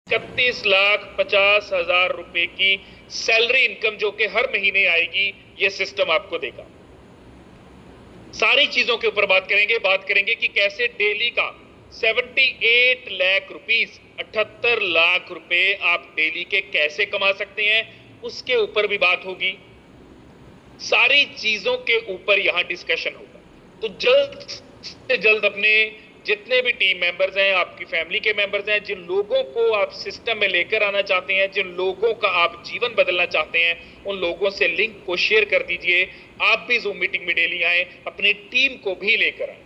31,50,000 रुपए की salary income जो कि हर महीने आएगी, ये सिस्टम आपको देगा। सारी चीजों के ऊपर बात करेंगे कि कैसे डेली का 78 लाख रुपीस, 78 लाख रुपए आप डेली के कैसे कमा सकते हैं, उसके ऊपर भी बात होगी। सारी चीजों के ऊपर यहां डिस्कशन होगा। तो जल्द से जल्द अपने जितने भी टीम मेंबर्स हैं, आपकी फैमिली के मेंबर्स हैं, जिन लोगों को आप सिस्टम में लेकर आना चाहते हैं, जिन लोगों का आप जीवन बदलना चाहते हैं, उन लोगों से लिंक को शेयर कर दीजिए। आप भी जूम मीटिंग में डेली आए, अपनी टीम को भी लेकर आए।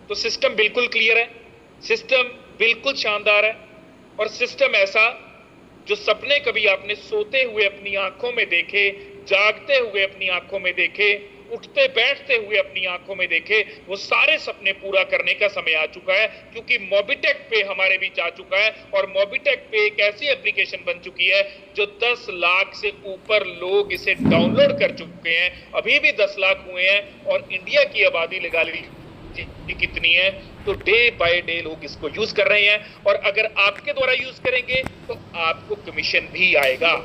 तो सिस्टम बिल्कुल क्लियर है, सिस्टम बिल्कुल शानदार है, और सिस्टम ऐसा जो सपने कभी आपने सोते हुए अपनी आंखों में देखे, जागते हुए अपनी आंखों में देखे, उठते बैठते हुए अपनी आंखों में देखे, वो सारे सपने पूरा करने का समय आ चुका है। क्योंकि मोबिटेक पे हमारे बीच आ चुका है, और मोबिटेक पे एक ऐसी एप्लीकेशन बन चुकी है जो 10 लाख से ऊपर लोग इसे डाउनलोड कर चुके हैं। अभी भी 10 लाख हुए हैं, और इंडिया की आबादी लगा लीजिए कितनी है, तो डे बाय डे लोग इसको यूज कर रहे हैं। और अगर आपके द्वारा यूज करेंगे तो आपको कमीशन भी आएगा।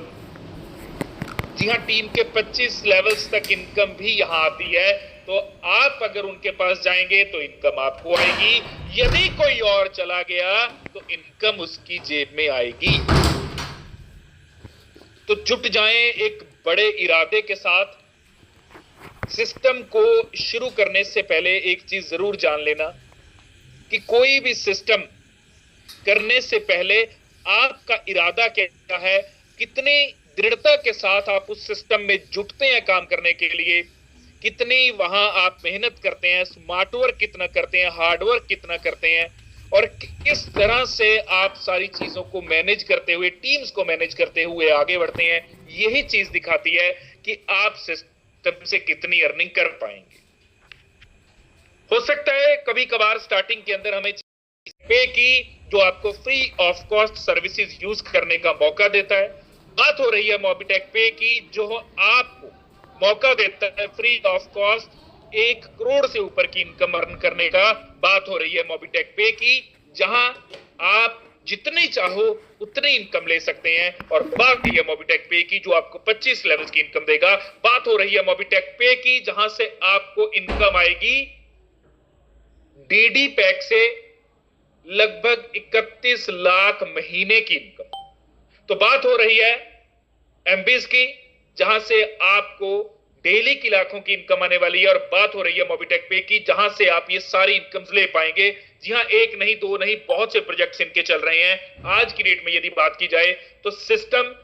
जी हां, टीम के 25 लेवल्स तक इनकम भी यहां आती है। तो आप अगर उनके पास जाएंगे तो इनकम आपको आएगी, यदि कोई और चला गया तो इनकम उसकी जेब में आएगी। तो जुट जाएं एक बड़े इरादे के साथ। सिस्टम को शुरू करने से पहले एक चीज जरूर जान लेना कि कोई भी सिस्टम करने से पहले आपका इरादा क्या है, कितनी दृढ़ता के साथ आप उस सिस्टम में जुटते हैं काम करने के लिए, कितनी वहां आप मेहनत करते हैं, स्मार्ट वर्क कितना करते हैं, हार्ड वर्क कितना करते हैं, और किस तरह से आप सारी चीजों को मैनेज करते हुए, टीम्स को मैनेज करते हुए आगे बढ़ते हैं। यही चीज दिखाती है कि आप सिस्टम से कितनी अर्निंग कर पाएंगे। हो सकता है कभी कभार स्टार्टिंग के अंदर हमें पे की जो आपको free of cost services use करने का मौका देता है। बात हो रही है मोबिटेक पे की, जो आपको मौका देता है फ्री ऑफ कॉस्ट 1 करोड़ से ऊपर की इनकम अर्न करने का। बात हो रही है मोबिटेक पे की, जहां आप जितनी चाहो उतनी इनकम ले सकते हैं। और बात है मोबिटेक पे की जो आपको 25 लेवल्स की इनकम देगा। बात हो रही है मोबिटेक पे की, जहां से आपको इनकम आएगी डीडी पैक से लगभग 31 लाख महीने की इनकम। तो बात हो रही है एमबीज की, जहां से आपको डेली की लाखों की इनकम आने वाली है। और बात हो रही है मोबिटेक पे की, जहां से आप ये सारी इनकम्स ले पाएंगे। जी हां, एक नहीं, दो नहीं, बहुत से प्रोजेक्ट्स इनके चल रहे हैं। आज की डेट में यदि बात की जाए तो सिस्टम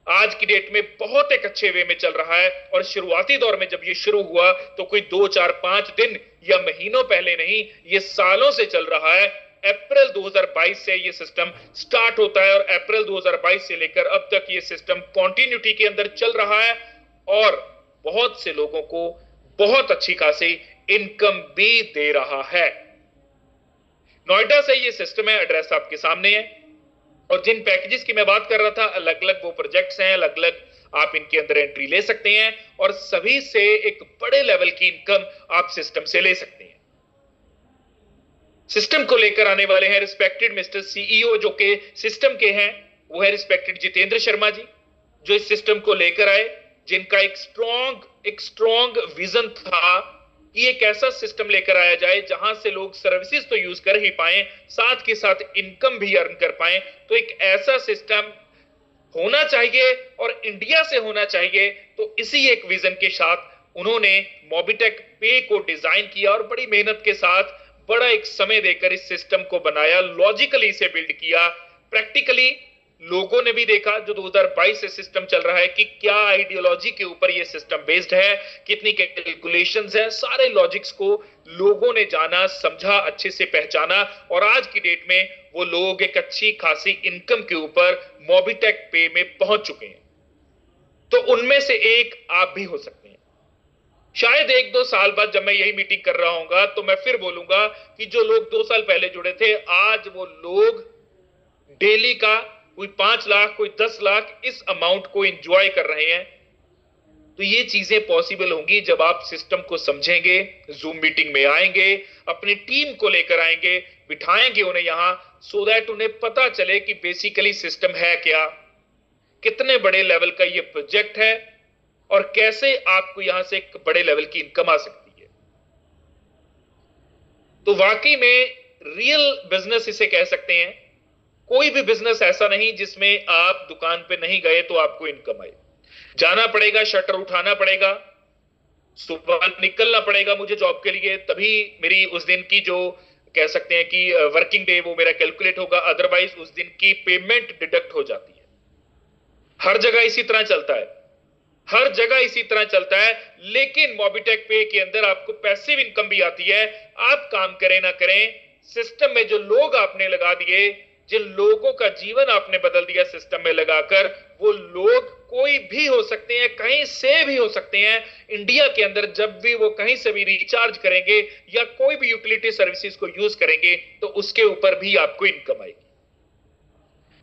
आज की डेट में बहुत एक अच्छे वे में चल रहा है। और शुरुआती दौर में जब ये शुरू हुआ तो कोई 2, 4, 5 दिन या महीनों पहले नहीं, ये सालों से चल रहा है। अप्रैल 2022 से ये सिस्टम स्टार्ट होता है, और अप्रैल 2022 से लेकर अब तक ये सिस्टम कॉन्टिन्यूटी के अंदर चल रहा है, और बहुत से लोगों को बहुत अच्छी खासी इनकम भी दे रहा है। नोएडा से ये सिस्टम है, एड्रेस आपके सामने है। और जिन पैकेजेस की मैं बात कर रहा था, अलग अलग वो प्रोजेक्ट्स हैं, अलग अलग आप इनके अंदर एंट्री ले सकते हैं, और सभी से एक बड़े लेवल की इनकम आप सिस्टम से ले सकते हैं। सिस्टम को लेकर आने वाले हैं रिस्पेक्टेड मिस्टर सीईओ, जो कि सिस्टम के हैं। वो है रिस्पेक्टेड जितेंद्र शर्मा जी, जो इस सिस्टम को लेकर आए, जिनका एक स्ट्रॉन्ग विजन था कि एक ऐसा सिस्टम लेकर आया जाए जहां से लोग सर्विसेज तो यूज कर ही पाएं, साथ के साथ इनकम भी अर्न कर पाएं। तो एक ऐसा सिस्टम होना चाहिए, और इंडिया से होना चाहिए। तो इसी एक विजन के साथ उन्होंने मोबिटेक पे को डिजाइन किया, और बड़ी मेहनत के साथ बड़ा एक समय देकर इस सिस्टम को बनाया, लॉजिकली इसे बिल्ड किया। प्रैक्टिकली लोगों ने भी देखा जो 2022 से सिस्टम चल रहा है कि क्या आइडियोलॉजी के ऊपर ये सिस्टम बेस्ड है, कितनी कैलकुलेशंस है, सारे लॉजिक्स को लोगों ने जाना, समझा, अच्छे से पहचाना। और आज की डेट में वो लोग एक अच्छी खासी इनकम के ऊपर मोबिटेक पे में पहुंच चुके हैं। तो उनमें से एक आप भी हो सकते हैं। शायद 1-2 साल बाद जब मैं यही मीटिंग कर रहा हूंगा तो मैं फिर बोलूंगा कि जो लोग 2 साल पहले जुड़े थे, आज वो लोग डेली का कोई 5 लाख, कोई 10 लाख, इस अमाउंट को एंजॉय कर रहे हैं। तो ये चीजें पॉसिबल होंगी जब आप सिस्टम को समझेंगे, जूम मीटिंग में आएंगे, अपनी टीम को लेकर आएंगे, बिठाएंगे उन्हें यहां, सो दैट उन्हें पता चले कि बेसिकली सिस्टम है क्या, कितने बड़े लेवल का ये प्रोजेक्ट है और कैसे आपको यहां से एक बड़े लेवल की इनकम आ सकती है। तो वाकई में रियल बिजनेस इसे कह सकते हैं। कोई भी बिजनेस ऐसा नहीं जिसमें आप दुकान पे नहीं गए तो आपको इनकम आए। जाना पड़ेगा, शटर उठाना पड़ेगा, सुबह निकलना पड़ेगा मुझे जॉब के लिए, तभी मेरी उस दिन की जो कह सकते हैं कि वर्किंग डे वो मेरा कैलकुलेट होगा, अदरवाइज उस दिन की पेमेंट डिडक्ट हो जाती है। हर जगह इसी तरह चलता है, हर जगह इसी तरह चलता है। लेकिन मोबिटेक पे के अंदर आपको पैसिव इनकम भी आती है। आप काम करें ना करें, सिस्टम में जो लोग आपने लगा दिए, जिन लोगों का जीवन आपने बदल दिया सिस्टम में लगाकर, वो लोग कोई भी हो सकते हैं, कहीं से भी हो सकते हैं। इंडिया के अंदर जब भी वो कहीं से भी रिचार्ज करेंगे या कोई भी यूटिलिटी सर्विसेज को यूज करेंगे तो उसके ऊपर भी आपको इनकम आएगी।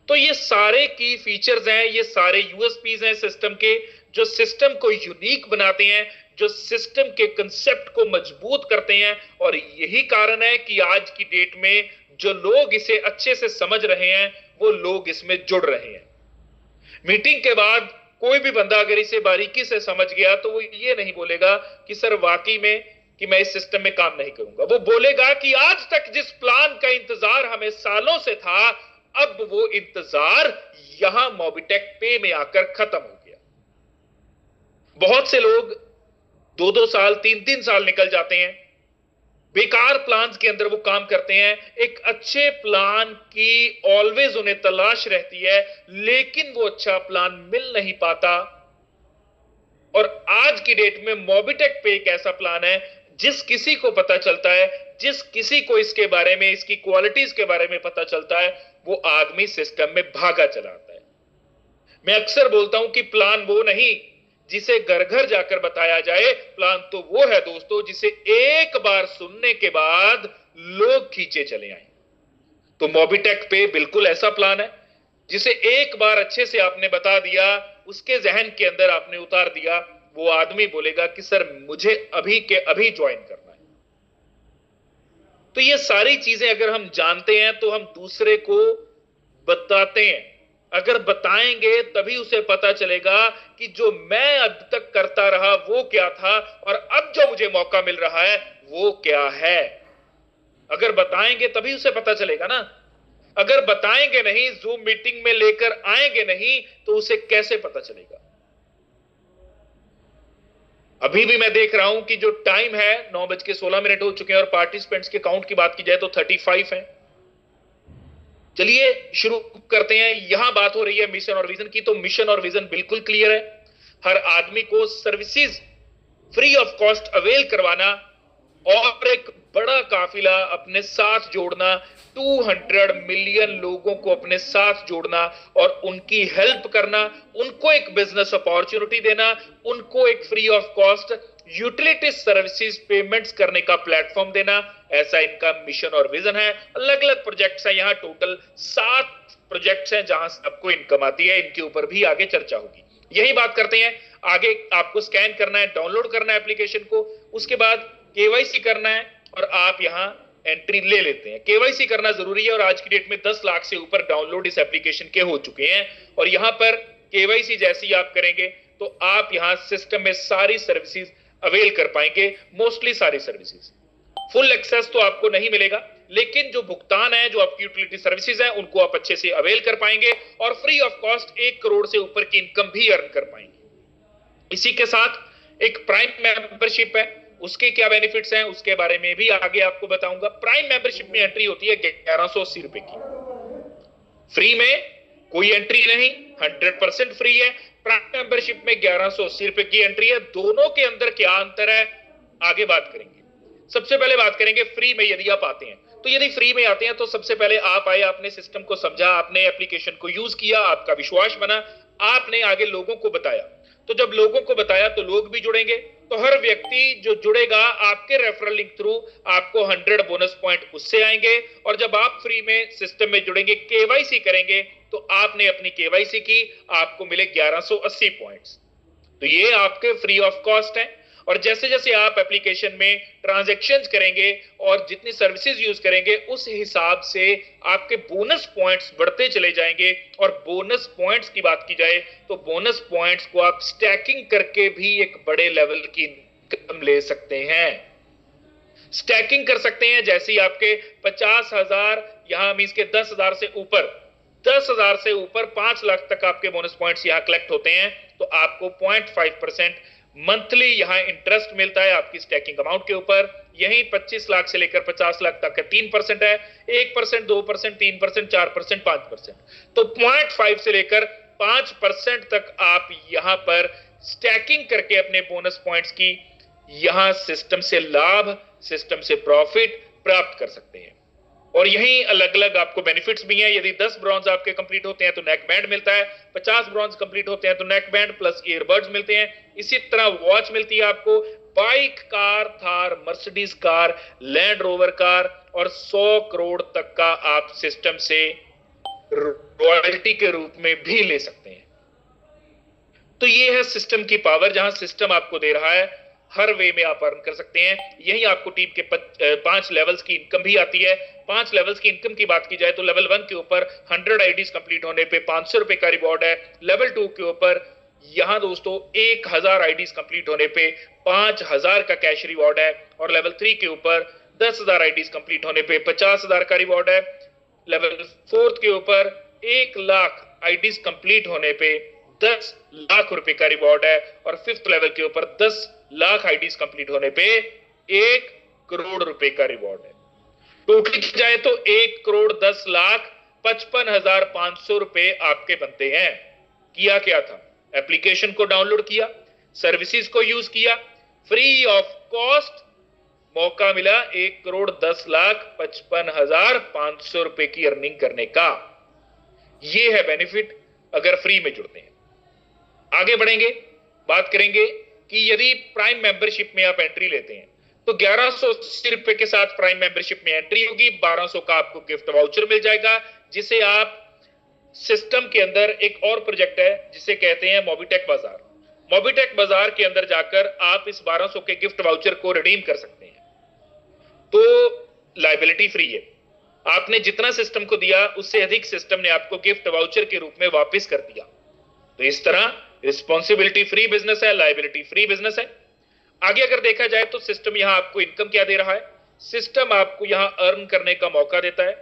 तो ये सारे की फीचर्स हैं, ये सारे यूएसपीज हैं सिस्टम के, जो सिस्टम को यूनिक बनाते हैं, जो सिस्टम के कंसेप्ट को मजबूत करते हैं। और यही कारण है कि आज की डेट में जो लोग इसे अच्छे से समझ रहे हैं वो लोग इसमें जुड़ रहे हैं। मीटिंग के बाद कोई भी बंदा अगर इसे बारीकी से समझ गया तो वो ये नहीं बोलेगा कि सर वाकई में कि मैं इस सिस्टम में काम नहीं करूंगा। वो बोलेगा कि आज तक जिस प्लान का इंतजार हमें सालों से था, अब वो इंतजार यहां मोबिटेक पे में आकर खत्म हो गया। बहुत से लोग 2-2 साल 3-3 साल निकल जाते हैं, बेकार प्लान्स के अंदर वो काम करते हैं। एक अच्छे प्लान की ऑलवेज उन्हें तलाश रहती है, लेकिन वो अच्छा प्लान मिल नहीं पाता। और आज की डेट में मोबिटेक पे एक ऐसा प्लान है, जिस किसी को पता चलता है, जिस किसी को इसके बारे में, इसकी क्वालिटीज के बारे में पता चलता है, वो आदमी सिस्टम में भागा चला आता है। मैं अक्सर बोलता हूं कि प्लान वो नहीं जिसे घर घर जाकर बताया जाए, प्लान तो वो है दोस्तों जिसे एक बार सुनने के बाद लोग खींचे चले आए। तो मोबिटेक पे बिल्कुल ऐसा प्लान है जिसे एक बार अच्छे से आपने बता दिया, उसके जहन के अंदर आपने उतार दिया, वो आदमी बोलेगा कि सर मुझे अभी के अभी ज्वाइन करना है। तो ये सारी चीजें अगर हम जानते हैं तो हम दूसरे को बताते हैं। अगर बताएंगे तभी उसे पता चलेगा कि जो मैं अब तक करता रहा वो क्या था और अब जो मुझे मौका मिल रहा है वो क्या है। अगर बताएंगे तभी उसे पता चलेगा ना। अगर बताएंगे नहीं, जूम मीटिंग में लेकर आएंगे नहीं, तो उसे कैसे पता चलेगा। अभी भी मैं देख रहा हूं कि जो टाइम है 9:16 हो चुके हैं और पार्टिसिपेंट्स के काउंट की बात की जाए तो 35 है। चलिए शुरू करते हैं। यहां बात हो रही है मिशन और विजन की, तो मिशन और विजन बिल्कुल क्लियर है। हर आदमी को services free of cost avail करवाना और एक बड़ा काफिला अपने साथ जोड़ना, 200 मिलियन लोगों को अपने साथ जोड़ना और उनकी हेल्प करना, उनको एक बिजनेस अपॉर्चुनिटी देना, उनको एक free of cost utility services payments करने का प्लेटफॉर्म देना, ऐसा इनका मिशन और विजन है। अलग अलग प्रोजेक्ट्स हैं, यहां टोटल 7 प्रोजेक्ट्स हैं जहां सबको इनकम आती है। इनके ऊपर भी आगे चर्चा होगी। यही बात करते हैं आगे। आपको स्कैन करना है, डाउनलोड करना है एप्लीकेशन को, उसके बाद केवाईसी करना है और आप यहां एंट्री ले लेते हैं। केवाईसी करना जरूरी है और आज की डेट में 10 लाख से ऊपर डाउनलोड इस एप्लीकेशन के हो चुके हैं। और यहां पर केवाईसी जैसे ही आप करेंगे तो आप यहां सिस्टम में सारी सर्विसेज अवेल कर पाएंगे, मोस्टली सारी सर्विसेज। फुल एक्सेस तो आपको नहीं मिलेगा, लेकिन जो भुगतान है, जो आपकी यूटिलिटी सर्विसेज है, उनको आप अच्छे से अवेल कर पाएंगे और फ्री ऑफ कॉस्ट 1 करोड़ से ऊपर की इनकम भी अर्न कर पाएंगे। इसी के साथ एक प्राइम मेंबरशिप है, उसके क्या बेनिफिट्स हैं उसके बारे में भी आगे आपको बताऊंगा। प्राइम मेंबरशिप में एंट्री होती है 1180 रुपए की। फ्री में कोई एंट्री नहीं, 100% फ्री है। प्राइम मेंबरशिप में 1180 रुपए की एंट्री है। दोनों के अंदर क्या अंतर है आगे बात करेंगे। सबसे पहले बात करेंगे फ्री में यदि आप आते हैं तो। यदि फ्री में आते हैं तो सबसे पहले आप आए, आपने सिस्टम को समझा, आपने एप्लीकेशन को यूज किया, आपका विश्वास बना, आपने आगे लोगों को बताया। तो जब लोगों को बताया तो लोग भी जुड़ेंगे। तो हर व्यक्ति जो जुड़ेगा आपके रेफरल लिंक थ्रू, आपको 100 बोनस पॉइंट उससे आएंगे। और जब आप फ्री में सिस्टम में जुड़ेंगे, केवाईसी करेंगे, तो आपने अपनी केवाईसी की, आपको मिले 1180 पॉइंट्स। तो ये आपके फ्री ऑफ कॉस्ट है। और जैसे जैसे आप एप्लीकेशन में ट्रांजैक्शंस करेंगे और जितनी सर्विसेज यूज करेंगे उस हिसाब से आपके बोनस पॉइंट्स बढ़ते चले जाएंगे। और बोनस पॉइंट्स की बात की जाए तो बोनस पॉइंट्स को आप स्टैकिंग करके भी एक बड़े लेवल की इनकम ले सकते हैं। स्टैकिंग कर सकते हैं, जैसे ही आपके 50,000 यहां मींस के 10,000 से ऊपर 10,000 से ऊपर 5 लाख तक आपके बोनस पॉइंट्स यहां कलेक्ट होते हैं तो आपको 0.5% मंथली यहां इंटरेस्ट मिलता है आपकी स्टैकिंग अमाउंट के ऊपर। यही 25 लाख से लेकर 50 लाख तक का 3% है, 1%, 2%, 3%, 4%, 5%। तो 0.5 से लेकर 5% तक आप यहां पर स्टैकिंग करके अपने बोनस पॉइंट्स की यहां सिस्टम से लाभ, सिस्टम से प्रॉफिट प्राप्त कर सकते हैं। और यही अलग अलग आपको बेनिफिट्स भी हैं। यदि 10 ब्रॉन्ज आपके कंप्लीट होते हैं तो नेक बैंड मिलता है, 50 ब्रॉन्ज कंप्लीट होते हैं तो नेक बैंड प्लस ईयरबड्स मिलते हैं। इसी तरह वॉच मिलती है आपको, bike, car, Thar, Mercedes car, land rover car और 100 करोड़ तक का आप सिस्टम से रॉयल्टी के रूप में भी ले सकते हैं। तो ये है सिस्टम की पावर, जहां सिस्टम आपको दे रहा है, हर वे में आप अर्न कर सकते हैं। यही आपको टीम के 5 लेवल्स की इनकम भी आती है। 5 लेवल्स की इनकम की बात की जाए तो लेवल 1 के ऊपर 100 आईडीज कंप्लीट होने पे 500 रुपए का रिवॉर्ड है। लेवल 2 के ऊपर यहां दोस्तों 1000 आईडीज कंप्लीट होने पे 5000 का कैश रिवॉर्ड है। और लेवल 3 के ऊपर 10,000 आईडीज कंप्लीट होने पे 50,000 का रिवॉर्ड है। लेवल 4 के ऊपर 1 लाख आईडीज कंप्लीट होने पे 10 लाख रुपए का रिवॉर्ड है। और 5th लेवल के ऊपर 10 लाख आईडीज कंप्लीट होने पे 1 करोड़ रुपए का रिवॉर्ड है। टोटल की जाए तो 1 करोड़ 10 लाख 55,500 रुपए आपके बनते हैं। किया क्या था? एप्लीकेशन को डाउनलोड किया, सर्विसेज को यूज किया, फ्री ऑफ कॉस्ट मौका मिला 1 करोड़ 10 लाख 55,500 रुपए की अर्निंग करने का। यह है बेनिफिट अगर फ्री में जुड़ते हैं। आगे बढ़ेंगे, बात करेंगे कि यदि प्राइम मेंबरशिप में आप एंट्री लेते हैं तो 1180 रुपए के साथ प्राइम मेंबरशिप में एंट्री होगी। 1200 का आपको गिफ्ट वाउचर मिल जाएगा, जिसे आप सिस्टम के अंदर एक और प्रोजेक्ट है जिसे कहते हैं मोबिटेक बाजार। मोबिटेक बाजार के अंदर जाकर आप इस 1200 के गिफ्ट वाउचर को रिडीम कर सकते हैं। तो लायबिलिटी फ्री है। आपने जितना सिस्टम को दिया उससे अधिक सिस्टम ने आपको गिफ्ट वाउचर के रूप में वापस कर दिया। तो इस तरह रिस्पॉन्सिबिलिटी फ्री बिजनेस है, लायबिलिटी फ्री बिजनेस है। आगे अगर देखा जाए तो सिस्टम यहां आपको इनकम क्या दे रहा है? सिस्टम आपको यहां अर्न करने का मौका देता है।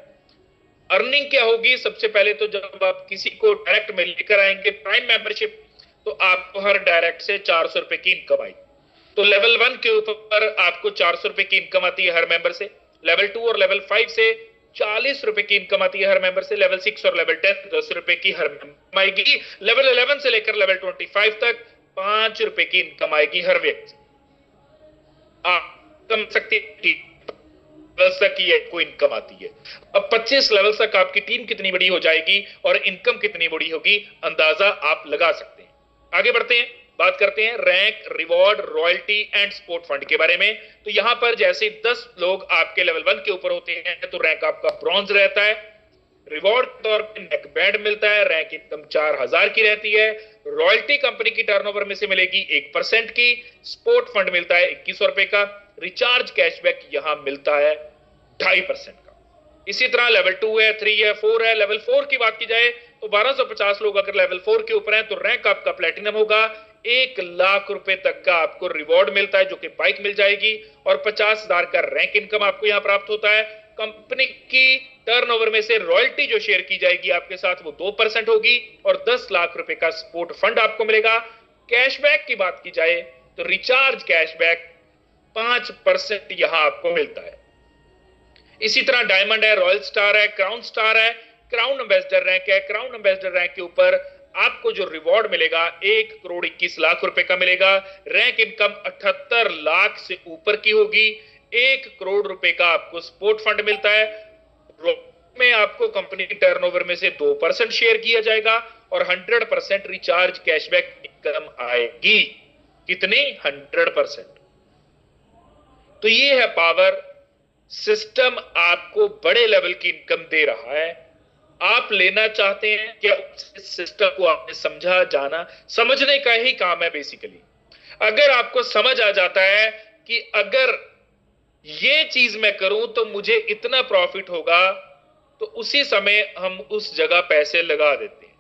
अर्निंग क्या होगी? सबसे पहले तो जब आप किसी को डायरेक्ट में लेकर आएंगे प्राइम मेंबरशिप तो आपको हर डायरेक्ट से 400 रुपए की इनकम आएगी। तो लेवल 1 के ऊपर आपको 400 रुपए की इनकम आती है हर मेंबर से। लेवल 2 और लेवल 5 से 40 रुपए की इनकम आती है हर मेंबर से। लेवल 6 और लेवल 10 10 रुपए की हर मेंबर आएगी। लेवल 11 से लेकर लेवल 25 तक 5 रुपए की इनकम आएगी हर व्यक्ति। आप कम सकती तक की आपको इनकम आती है। अब 25 लेवल तक आपकी टीम कितनी बड़ी हो जाएगी और इनकम कितनी बड़ी होगी, अंदाजा आप लगा सकते हैं। आगे बढ़ते हैं, बात करते हैं rank, reward, royalty and support fund के बारे में। तो यहां पर जैसे 10 लोग आपके लेवल 1 के ऊपर होते हैं तो रैंक आपका ब्रॉन्ज रहता है। रिवॉर्ड के तौर पर नेक बैंड मिलता है, रैंक इनकम 4000 की रहती है। रॉयल्टी कंपनी की टर्नओवर में से मिलेगी 1% की। सपोर्ट फंड मिलता है 2100 रुपए का। रिचार्ज कैशबैक यहां मिलता है 2.5% का। इसी तरह लेवल 2 है, 3 है, 4 है। लेवल 4 की बात की जाए तो 1250 लोग अगर लेवल 4 के ऊपर हैं तो रैंक आपका प्लेटिनम होगा। 1 लाख रुपए तक का आपको रिवॉर्ड मिलता है जो कि बाइक मिल जाएगी। और 50,000 का रैंक इनकम आपको यहां प्राप्त होता है। कंपनी की टर्नओवर में से रॉयल्टी जो शेयर की जाएगी आपके साथ वो 2% होगी। और 10 लाख रुपए का सपोर्ट फंड आपको मिलेगा। कैशबैक की बात की जाए तो रिचार्ज कैशबैक 5% यहां आपको मिलता है। इसी तरह डायमंड है, रॉयल स्टार है, क्राउन स्टार है, क्राउन एम्बेसडर रैंक है। क्राउन एम्बेसडर रैंक के ऊपर आपको जो रिवॉर्ड मिलेगा 1 करोड़ 21 लाख रुपए का मिलेगा। रैंक इनकम 78 लाख से ऊपर की होगी। 1 करोड़ रुपए का आपको सपोर्ट फंड मिलता है। में आपको कंपनी की टर्नओवर में से 2% शेयर किया जाएगा और 100% रिचार्ज कैशबैक इनकम आएगी। कितनी? 100%। तो ये है पावर। सिस्टम आपको बड़े लेवल की इनकम दे रहा है। आप लेना चाहते हैं क्या? सिस्टम को आपने समझा, जाना, समझने का ही काम है बेसिकली। अगर आपको समझ आ जाता है कि अगर ये चीज मैं करूं तो मुझे इतना प्रॉफिट होगा, तो उसी समय हम उस जगह पैसे लगा देते हैं।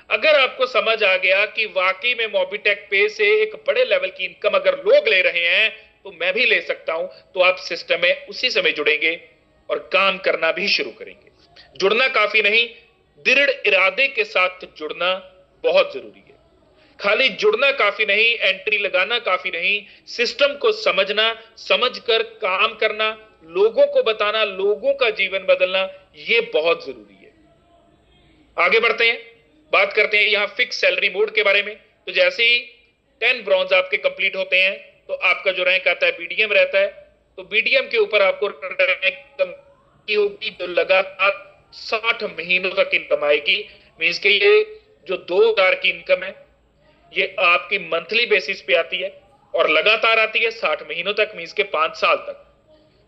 अगर आपको समझ आ गया कि वाकई में मोबिटेक पे से एक बड़े लेवल की इनकम अगर लोग ले रहे हैं तो मैं भी ले सकता हूं, तो आप सिस्टम में उसी समय जुड़ेंगे और काम करना भी शुरू करेंगे। जुड़ना काफी नहीं, दृढ़ इरादे के साथ जुड़ना बहुत जरूरी है। खाली जुड़ना काफी नहीं, एंट्री लगाना काफी नहीं, सिस्टम को समझना, समझकर काम करना, लोगों को बताना, लोगों का जीवन बदलना, यह बहुत जरूरी है। आगे बढ़ते हैं, बात करते हैं यहां फिक्स सैलरी मोड के बारे में। तो जैसे ही 10 ब्रॉन्ज आपके कंप्लीट होते हैं तो आपका जो रैंक आता है बीडीएम रहता है। तो बीडीएम के ऊपर आपको रैंक होगी जो लगातार 60 महीनों तक इनकम आएगी। मींस के ये जो 2000 की इनकम है ये आपकी मंथली बेसिस पे आती है और लगातार आती है 60 महीनों तक, मींस के 5 साल तक।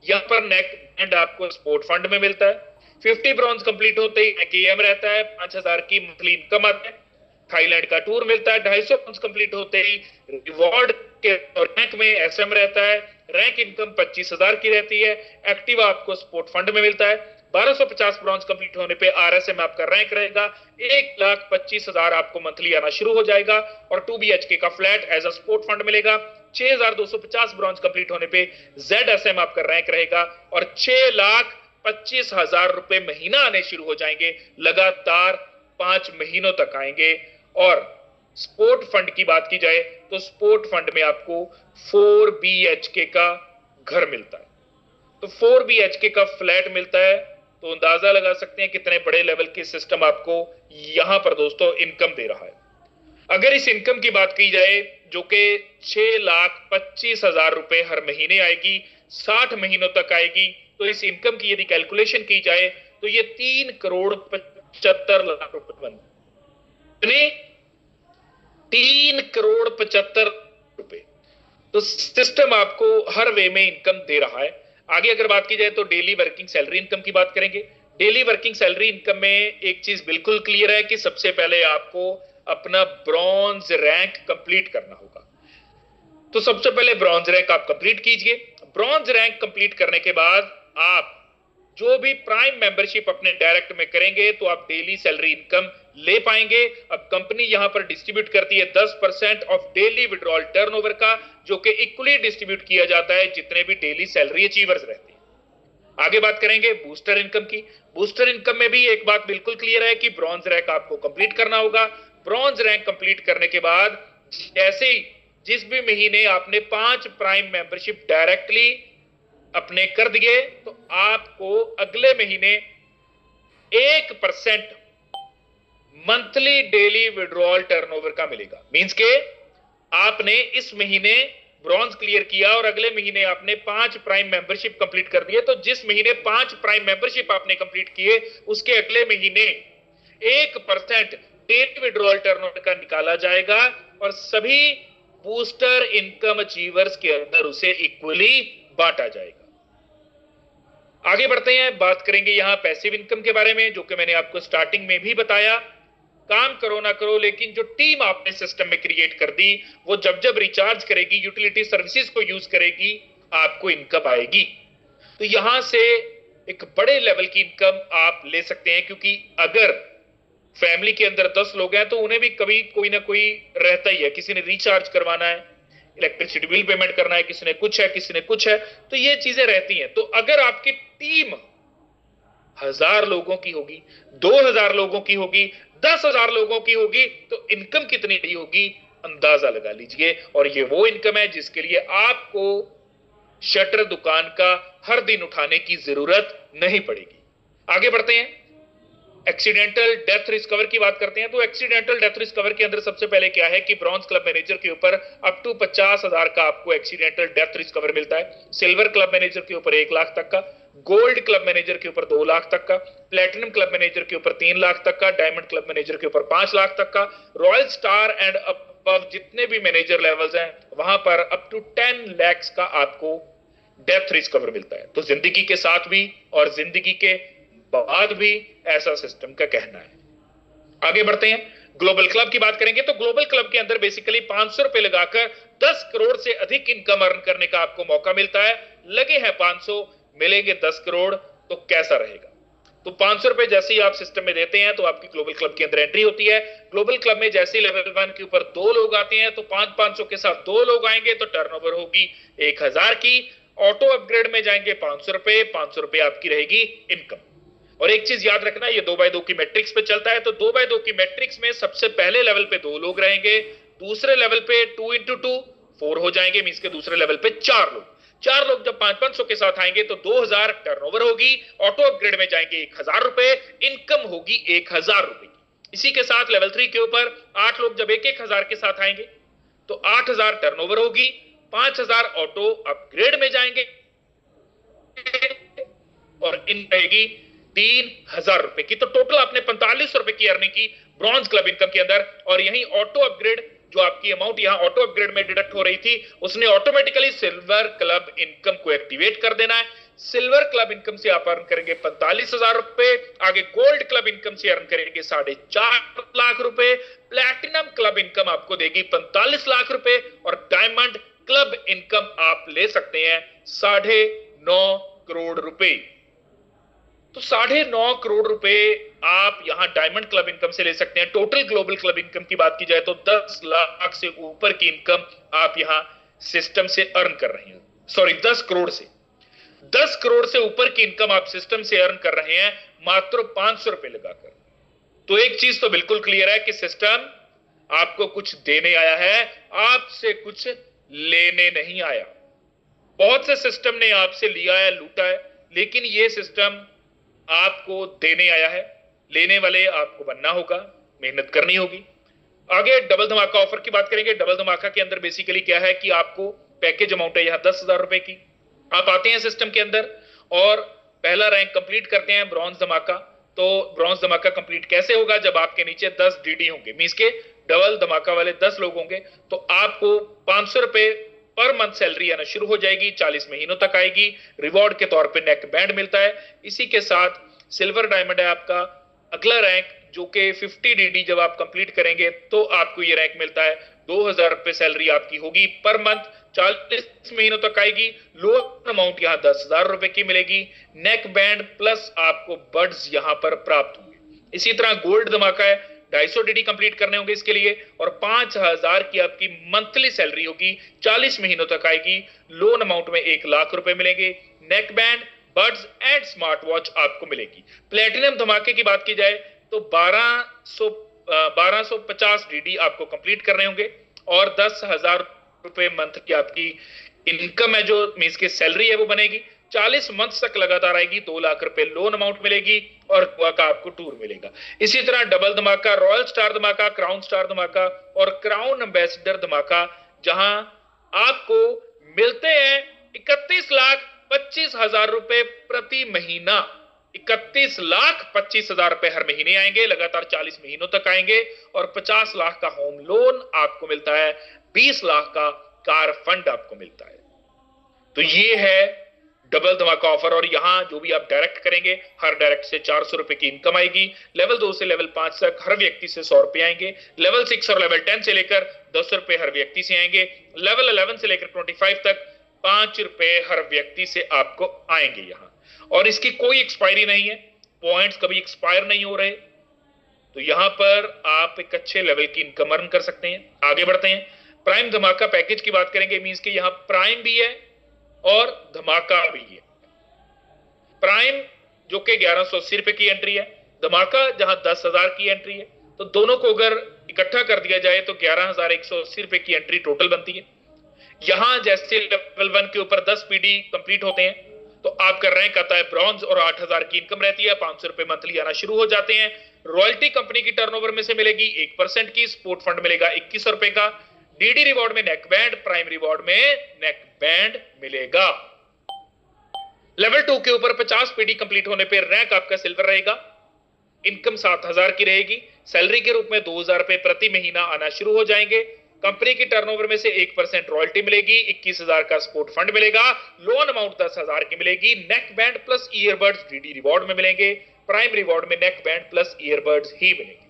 यहां पर नेक एंड आपको स्पोर्ट फंड में मिलता है। 50 ब्रॉन्ज कंप्लीट होते ही केएम रहता है, 5000 की मंथली इनकम आती है। थाईलैंड का टूर मिलता है। 250 ब्रॉन्ज कंप्लीट होते ही रिवॉर्ड के और रैंक में एसएम रहता है। रैंक इनकम 25000 की रहती है। एक्टिवा आपको स्पोर्ट फंड में मिलता है। 1250 ब्रॉन्ज कंप्लीट होने पे आरएसएम आपका रैंक रहेगा। 1,25,000 आपको मंथली आना शुरू हो जाएगा और 2 BHK का flat as a sport fund मिलेगा। 6250 ब्रॉन्ज कंप्लीट होने पे जेडएसएम आपका रैंक रहेगा और 6,25,000 रुपए महीना आने शुरू हो जाएंगे, लगातार 5 महीनों तक आएंगे। और स्पोर्ट फंड की बात की जाए तो स्पोर्ट फंड में आपको 4 BHK का घर मिलता है, तो 4 BHK का फ्लैट मिलता है। तो अंदाजा लगा सकते हैं कितने बड़े लेवल के सिस्टम आपको यहां पर दोस्तों इनकम दे रहा है। अगर इस इनकम की बात की जाए जो कि 6,25,000 रुपए हर महीने आएगी, 60 महीनों तक आएगी, तो इस इनकम की यदि कैलकुलेशन की जाए तो ये 3,75,00,000 रुपए बनते, 3,75,00,000 रुपए। तो सिस्टम आपको हर वे में इनकम दे रहा है। आगे अगर बात की जाए तो डेली वर्किंग सैलरी इनकम की बात करेंगे। डेली वर्किंग सैलरी इनकम में एक चीज बिल्कुल क्लियर है कि सबसे पहले आपको अपना ब्रॉन्ज रैंक कंप्लीट करना होगा। तो सबसे पहले ब्रॉन्ज रैंक आप कंप्लीट कीजिए। ब्रॉन्ज रैंक कंप्लीट करने के बाद आप जो भी प्राइम मेंबरशिप अपने डायरेक्ट में करेंगे तो आप डेली सैलरी इनकम ले पाएंगे। अब कंपनी यहां पर डिस्ट्रीब्यूट करती है 10% ऑफ डेली विड्रॉल टर्नओवर का, जो कि इक्वली डिस्ट्रीब्यूट किया जाता है जितने भी डेली सैलरी अचीवर्स रहते हैं। आगे बात करेंगे बूस्टर इनकम की। बूस्टर इनकम में भी एक बात बिल्कुल क्लियर है कि ब्रॉन्ज रैंक आपको कंप्लीट करना होगा। ब्रॉन्ज रैंक कंप्लीट करने के बाद जैसे ही जिस भी महीने आपने 5 प्राइम मेंबरशिप डायरेक्टली अपने कर दिए तो आपको अगले महीने 1% मंथली डेली विड्रॉल टर्नओवर का मिलेगा। मींस के आपने इस महीने ब्रॉन्ज क्लियर किया और अगले महीने आपने 5 प्राइम मेंबरशिप कंप्लीट कर दिए, तो जिस महीने 5 प्राइम मेंबरशिप आपने कंप्लीट किए उसके अगले महीने 1% डेली विड्रॉल टर्नओवर का निकाला जाएगा और सभी बूस्टर इनकम अचीवर्स के अंदर उसे इक्वली बांटा जाएगा। आगे बढ़ते हैं, बात करेंगे यहां पैसिव इनकम के बारे में, जो कि मैंने आपको स्टार्टिंग में भी बताया। काम करो ना करो, लेकिन जो टीम आपने सिस्टम में क्रिएट कर दी वो जब जब रिचार्ज करेगी, यूटिलिटी सर्विसेज को यूज करेगी, आपको इनकम आएगी। तो यहां से एक बड़े लेवल की इनकम आप ले सकते हैं, क्योंकि अगर फैमिली के अंदर 10 लोग हैं तो उन्हें भी कभी कोई ना कोई रहता ही है। किसी ने रिचार्ज करवाना है, इलेक्ट्रिसिटी बिल पेमेंट करना है, किसी ने कुछ है, किसी ने कुछ है, तो ये चीजें रहती हैं। तो अगर आपकी टीम 1000 लोगों की होगी, 2000 लोगों की होगी, 10,000 लोगों की होगी, तो इनकम कितनी होगी अंदाजा लगा लीजिए। और ये वो इनकम है जिसके लिए आपको शटर दुकान का हर दिन उठाने की जरूरत नहीं पड़ेगी। आगे बढ़ते हैं, एक्सीडेंटल डेथ रिस्क कवर की बात करते हैं। तो एक्सीडेंटल डेथ रिस्क कवर के अंदर सबसे पहले क्या है कि ब्रॉन्ज क्लब मैनेजर के ऊपर अप टू 50,000 का आपको एक्सीडेंटल डेथ रिस्क कवर मिलता है। सिल्वर क्लब मैनेजर के ऊपर 1 लाख तक का, गोल्ड क्लब मैनेजर के ऊपर 2 लाख तक का, प्लेटिनम क्लब मैनेजर के ऊपर 3 लाख तक का, डायमंड क्लब मैनेजर के ऊपर 5 लाख तक का, रॉयल स्टार एंड अबव जितने भी मैनेजर लेवल्स हैं वहां पर अप टू 10 लाख का आपको डेथ रिस्क कवर मिलता है। तो जिंदगी के साथ भी और जिंदगी के बाद भी ऐसा सिस्टम का कहना है। आगे बढ़ते हैं, ग्लोबल क्लब की बात करेंगे तो ग्लोबल क्लब के अंदर बेसिकली 500 रुपए लगाकर 10 करोड़ से अधिक इनकम अर्न करने का आपको मौका मिलता है। लगे हैं 500, मिलेंगे 10 करोड़, तो कैसा रहेगा? तो 500 रुपए जैसे ही आप सिस्टम में देते हैं तो आपकी ग्लोबल क्लब के अंदर एंट्री होती है। ग्लोबल क्लब में जैसे ही लेवल 1 के ऊपर 2 लोग आते हैं तो 500 के साथ 2 लोग आएंगे तो टर्नओवर होगी 1000 की। ऑटो अपग्रेड में जाएंगे 500 रुपए, 500 रुपए आपकी रहेगी इनकम। और एक चीज याद रखना, ये 2x2 की मैट्रिक्स पे चलता है, तो 2x2 की मैट्रिक्स में सबसे पहले लेवल पे 2 लोग रहेंगे, दूसरे लेवल पे 2 इंटू 2 4 हो जाएंगे, मींस के दूसरे लेवल पे 4 लोग। 4 लोग जब 500 के साथ आएंगे तो 2000 टर्नओवर होगी, ऑटो अपग्रेड में जाएंगे 1000 रुपए, इनकम होगी 1000 रुपए की। इसी के साथ लेवल 3 के ऊपर 8 लोग जब 1000 के साथ आएंगे तो 8000 टर्नओवर होगी, 5000 ऑटो अपग्रेड में जाएंगे और इन रहेगी 3000 रुपए की। तो टोटल आपने 4500 रुपए की अर्निंग की ब्रॉन्ज क्लब इनकम के अंदर। और यही ऑटो अपग्रेड जो आपकी अमाउंट यहां ऑटो अपग्रेड में डिडक्ट हो रही थी, उसने ऑटोमेटिकली सिल्वर क्लब इनकम को एक्टिवेट कर देना है। सिल्वर क्लब इनकम से आप अर्न करेंगे 45,000 रुपए, आगे गोल्ड क्लब इनकम से अर्न करेंगे 4.5 लाख रुपए, प्लैटिनम क्लब इनकम आपको देगी 45 लाख रुपए और डायमंड क्लब इनकम आप ले सकते हैं 9.5 करोड़ रुपए। तो 9.5 करोड़ रुपए आप यहां डायमंड क्लब इनकम से ले सकते हैं। टोटल ग्लोबल क्लब इनकम की बात की जाए तो 10 लाख से ऊपर की इनकम आप यहां सिस्टम से अर्न कर रहे हैं। सॉरी, 10 करोड़ से 10 करोड़ से ऊपर की इनकम आप सिस्टम से अर्न कर रहे हैं मात्र 500 रुपए लगाकर। तो एक चीज तो बिल्कुल क्लियर है कि सिस्टम आपको कुछ देने आया है, आपसे कुछ लेने नहीं आया। बहुत से सिस्टम ने आपसे लिया है, लूटा है, लेकिन यह सिस्टम आपको देने आया है। लेने वाले आपको बनना होगा, मेहनत करनी होगी। आगे डबल धमाका ऑफर की बात करेंगे। डबल धमाका के अंदर बेसिकली क्या है कि आपको पैकेज अमाउंट है यहां 10,000 रुपए की। आप आते हैं सिस्टम के अंदर और पहला रैंक कंप्लीट करते हैं ब्रॉन्ज धमाका। तो ब्रॉन्ज धमाका कंप्लीट कैसे होगा? जब आपके नीचे 10 डीडी होंगे, मींस के डबल धमाका वाले 10 लोग होंगे, तो आपको 500 रुपए पर मंथ सैलरी आना शुरू हो जाएगी, 40 महीनों तक आएगी। रिवॉर्ड के तौर पे नेक बैंड मिलता है। इसी के साथ सिल्वर डायमंड है आपका अगला रैंक, जो कि 50 डीडी जब आप कंप्लीट करेंगे तो आपको ये रैंक मिलता है। 2000 रुपए सैलरी आपकी होगी पर मंथ, 40 महीनों तक आएगी। लोन अमाउंट यहां 10,000 रुपए की मिलेगी। नेक बैंड प्लस आपको बड्स यहां पर प्राप्त होंगे। इसी तरह गोल्ड धमाका है, 250 डीडी कंप्लीट करने होंगे इसके लिए और 5000 की आपकी मंथली सैलरी होगी, 40 महीनों तक आएगी। लोन अमाउंट में 1 लाख रुपए मिलेंगे। Neck band, buds and smart watch आपको मिलेगी। प्लेटिनम धमाके की बात की जाए तो 1250 डीडी आपको कंप्लीट करने होंगे और 10,000 रुपए मंथ की आपकी इनकम है, जो मींस की सैलरी है वो बनेगी। 40 मंथ तक लगातार आएगी। 2 लाख रुपए लोन अमाउंट मिलेगी और गोवा का आपको टूर मिलेगा। इसी तरह डबल धमाका, रॉयल स्टार धमाका, क्राउन स्टार धमाका और क्राउन एम्बेसडर धमाका, जहां आपको मिलते हैं 31,25,000 रुपए प्रति महीना। 31,25,000 रुपए हर महीने आएंगे, लगातार 40 महीनों तक आएंगे और 50 लाख का होम लोन आपको मिलता है, 20 लाख का कार फंड आपको मिलता है। तो ये है डबल धमाका ऑफर। और यहां जो भी आप डायरेक्ट करेंगे, हर डायरेक्ट से 400 रुपए की इनकम आएगी। लेवल 2 से लेवल 5 तक हर व्यक्ति से 100 रुपए आएंगे। लेवल 6 और लेवल 10 से लेकर 10 रुपए हर व्यक्ति से आएंगे। लेवल 11 से लेकर 25 तक 5 रुपए हर व्यक्ति से आपको आएंगे यहां। और इसकी कोई एक्सपायरी नहीं है, पॉइंट्स कभी एक्सपायर नहीं हो रहे। तो यहां पर आप एक अच्छे लेवल की इनकम अर्न कर सकते हैं। आगे बढ़ते हैं। प्राइम धमाका पैकेज की बात करेंगे, मींस के यहां प्राइम भी है और धमाका भी है। प्राइम जो कि 1180 रुपए की एंट्री है, धमाका जहां 10,000 की एंट्री है, तो दोनों को अगर इकट्ठा कर दिया जाए तो 11,180 रुपए की एंट्री टोटल बनती है। यहां जैसे लेवल 1 के ऊपर 10 पीडी कंप्लीट होते हैं तो आपका रैंक आता है ब्रॉन्ज और 8,000 की इनकम रहती है। 500 रुपए मंथली आना शुरू हो जाते हैं। रॉयल्टी कंपनी की टर्नओवर में से मिलेगी 1% की। स्पोर्ट फंड मिलेगा 2100 रुपए का। डीडी रिवॉर्ड में नेक बैंड, प्राइम रिवॉर्ड में नेक बैंड मिलेगा। लेवल 2 के ऊपर 50 पीडी कंप्लीट होने पर रैंक आपका सिल्वर रहेगा। इनकम 7,000 की रहेगी। सैलरी के रूप में 2,000 रुपए प्रति महीना आना शुरू हो जाएंगे। कंपनी की टर्नओवर में से 1% रॉयल्टी मिलेगी। 21,000 का स्पोर्ट फंड मिलेगा। लोन अमाउंट 10,000 की मिलेगी। Neck band plus earbuds DD reward में मिलेंगे। प्राइम रिवॉर्ड में नेक बैंड प्लस ईयरबड्स ही मिलेंगे।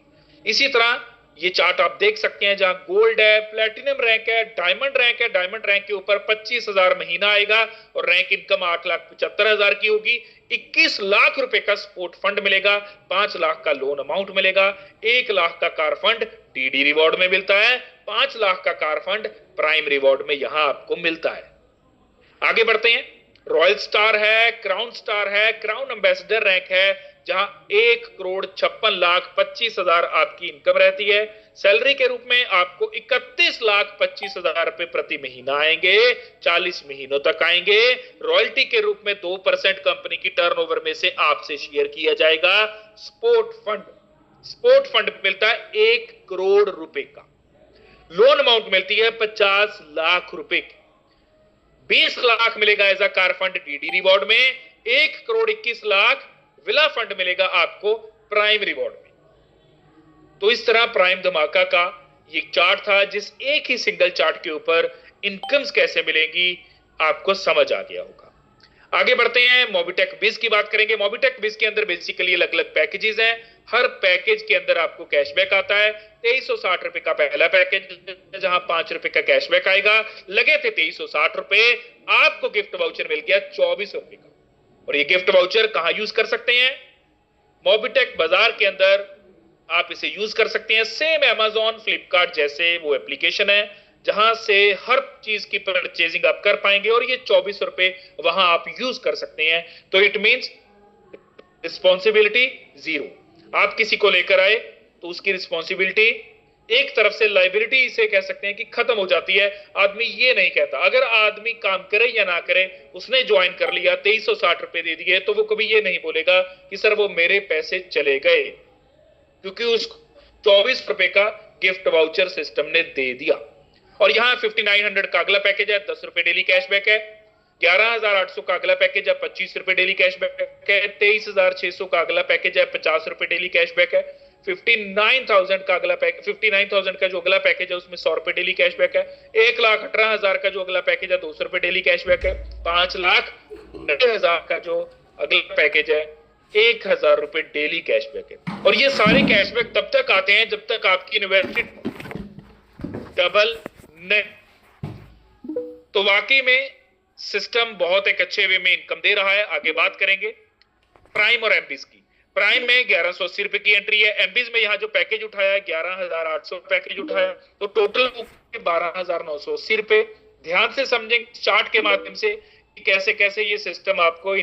इसी तरह ये चार्ट आप देख सकते हैं, जहां गोल्ड है, प्लेटिनम रैंक है, डायमंड रैंक है। डायमंड रैंक के ऊपर 25,000 महीना आएगा और रैंक इनकम 8,75,000 की होगी। 21 लाख रुपए का स्पोर्ट फंड मिलेगा, 5 लाख का लोन अमाउंट मिलेगा, 1 लाख का कार फंड डीडी रिवॉर्ड में मिलता है, 5 लाख का कार फंड प्राइम रिवॉर्ड में यहां आपको मिलता है। आगे बढ़ते हैं। रॉयल स्टार है, क्राउन स्टार है, क्राउन एम्बेसडर रैंक है, जहां 1,61,25,000 आपकी इनकम रहती है। सैलरी के रूप में आपको 31,25,000 रुपए प्रति महीना आएंगे, 40 महीनों तक आएंगे। रॉयल्टी के रूप में 2% कंपनी की टर्नओवर में से आपसे शेयर किया जाएगा। स्पोर्ट फंड मिलता है 1 करोड़ रुपए का। लोन अमाउंट मिलती है 50 लाख रुपए की। 20 लाख मिलेगा as a car fund DD reward में, 1 करोड़ 21 लाख विला फंड मिलेगा आपको प्राइम रिवॉर्ड में। तो इस तरह प्राइम धमाका का ये चार्ट था, जिस एक ही सिंगल चार्ट के ऊपर इनकम्स कैसे मिलेंगी आपको समझ आ गया होगा। आगे बढ़ते हैं, मोबिटेक बिज की बात करेंगे। मोबिटेक बिज के अंदर बेसिकली अलग अलग पैकेजेस हैं। हर पैकेज के अंदर आपको कैशबैक आता है। 2360 रुपए का पहला पैकेज, जहां 5 रुपए का कैशबैक आएगा। लगे थे 2360 रुपए, आपको गिफ्ट वाउचर मिल गया 24 रुपए का। और ये गिफ्ट वाउचर कहां यूज कर सकते हैं? मोबिटेक बाजार के अंदर आप इसे यूज कर सकते हैं। सेम अमेजॉन, फ्लिपकार्ट जैसे वो एप्लीकेशन है, जहां से हर चीज की परचेजिंग आप कर पाएंगे और ये 24 रुपए वहां आप यूज कर सकते हैं। तो इट मींस रिस्पॉन्सिबिलिटी जीरो। आप किसी को लेकर आए तो उसकी रिस्पॉन्सिबिलिटी, एक तरफ से लाइबिलिटी इसे कह सकते हैं कि खत्म हो जाती है। आदमी ये नहीं कहता, अगर आदमी काम करे या ना करे, उसने ज्वाइन कर लिया, 2360 रुपए दे दिए, तो वो कभी ये नहीं बोलेगा कि सर वो मेरे पैसे चले गए, क्योंकि उस 24 रुपए का गिफ्ट वाउचर सिस्टम ने दे दिया। और यहां 5900 का अगला पैकेज है, 10 रुपए डेली कैशबैक है। 11,800 का अगला पैकेज है, 25 रुपए डेली कैशबैक है। 23,600 का अगला पैकेज है, 50 रुपए डेली कैशबैक है। 59,000 का अगला पैकेज, 59,000 का जो अगला पैकेज है उसमें 100 रुपए डेली कैशबैक है। 1,18,000 का जो अगला पैकेज है 200 रुपए डेली कैशबैक है। 5,90,000 का जो अगला पैकेज है 1,000 रुपए डेली कैशबैक है। और ये सारे कैशबैक तब तक आते हैं जब तक आपकी इन्वेस्टेड डबल नहीं। तो वाकई में सिस्टम बहुत एक अच्छे वे में इनकम दे रहा है। आगे बात करेंगे प्राइम और एमबीज की। प्राइम में 1180 रुपए की एंट्री है। एमबीज में यहां जो पैकेज उठाया है 11,800 पैकेज उठाया, तो टोटल 12,980 रुपए। ध्यान से समझें चार्ट के माध्यम से कि कैसे कैसे ये सिस्टम आपको